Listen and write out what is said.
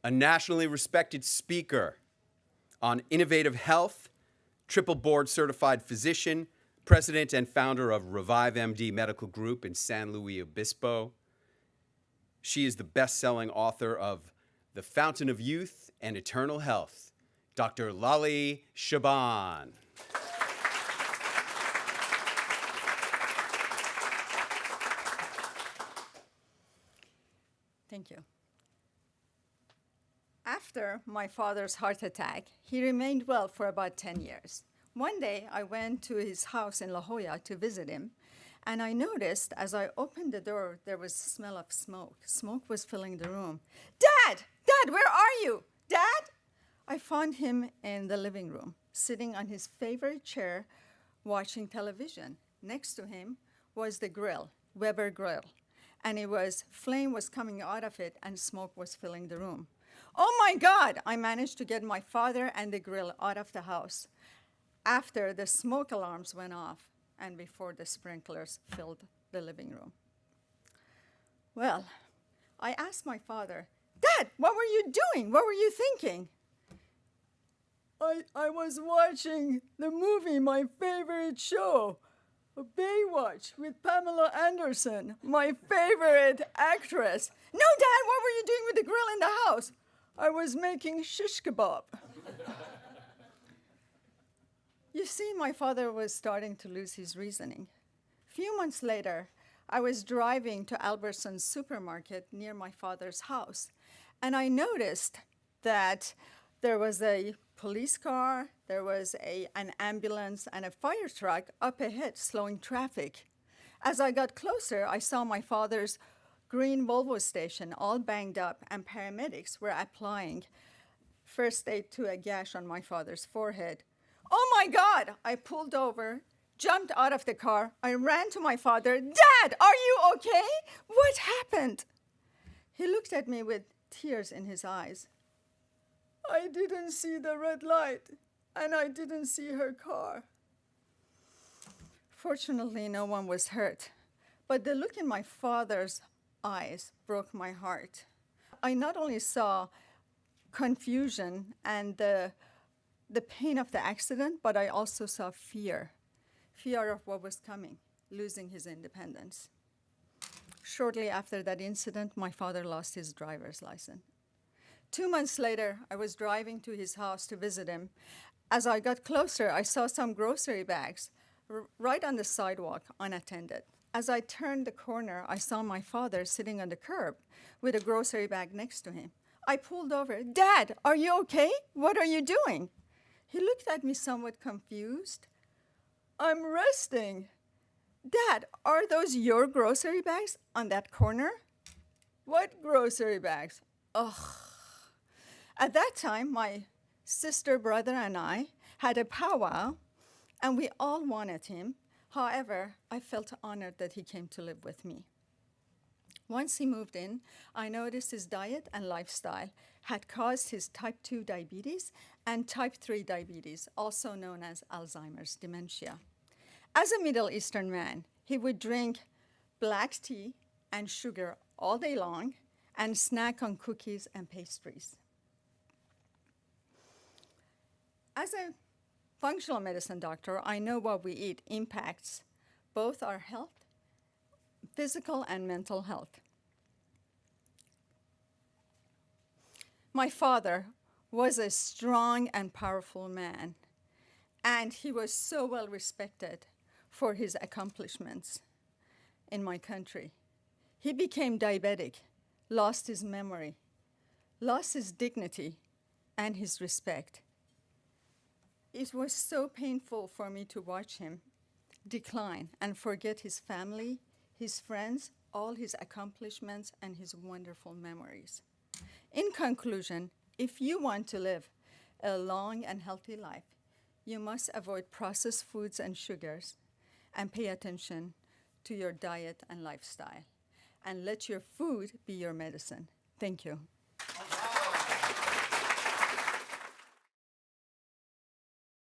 a nationally respected speaker on innovative health, triple board certified physician, president and founder of Revive MD Medical Group in San Luis Obispo. She is the best-selling author of The Fountain of Youth and Eternal Health, Dr. Laleh Shaban. Thank you. After my father's heart attack, he remained well for about 10 years. One day, I went to his house in La Jolla to visit him, and I noticed as I opened the door, there was a smell of smoke. Smoke was filling the room. Dad! Dad, where are you? Dad? I found him in the living room, sitting on his favorite chair, watching television. Next to him was the grill, Weber grill, and flame was coming out of it, and smoke was filling the room. Oh my God! I managed to get my father and the grill out of the house after the smoke alarms went off and before the sprinklers filled the living room. Well, I asked my father, Dad, what were you doing? What were you thinking? I was watching the movie, my favorite show, Baywatch, with Pamela Anderson, my favorite actress. No, Dad, what were you doing with the grill in the house? I was making shish kebab. You see, my father was starting to lose his reasoning. A few months later, I was driving to Albertson's supermarket near my father's house, and I noticed that there was a police car, there was an ambulance, and a fire truck up ahead slowing traffic. As I got closer, I saw my father's green Volvo station all banged up, and paramedics were applying first aid to a gash on my father's forehead. Oh my God! I pulled over, jumped out of the car. I ran to my father. Dad, are you okay? What happened? He looked at me with tears in his eyes. I didn't see the red light, and I didn't see her car. Fortunately, no one was hurt, but the look in my father's eyes broke my heart. I not only saw confusion and the pain of the accident, but I also saw fear of what was coming, losing his independence. Shortly after that incident, my father lost his driver's license. 2 months later, I was driving to his house to visit him. As I got closer, I saw some grocery bags right on the sidewalk, unattended. As I turned the corner, I saw my father sitting on the curb with a grocery bag next to him. I pulled over. Dad, are you okay? What are you doing? He looked at me somewhat confused. I'm resting. Dad, are those your grocery bags on that corner? What grocery bags? Ugh. At that time, my sister, brother, and I had a powwow, and we all wanted him. However, I felt honored that he came to live with me. Once he moved in, I noticed his diet and lifestyle had caused his type 2 diabetes and type 3 diabetes, also known as Alzheimer's dementia. As a Middle Eastern man, he would drink black tea and sugar all day long and snack on cookies and pastries. As a functional medicine doctor, I know what we eat impacts both our health, physical and mental health. My father was a strong and powerful man, and he was so well respected for his accomplishments in my country. He became diabetic, lost his memory, lost his dignity and his respect. It was so painful for me to watch him decline and forget his family, his friends, all his accomplishments, and his wonderful memories. In conclusion, if you want to live a long and healthy life, you must avoid processed foods and sugars and pay attention to your diet and lifestyle. And let your food be your medicine. Thank you.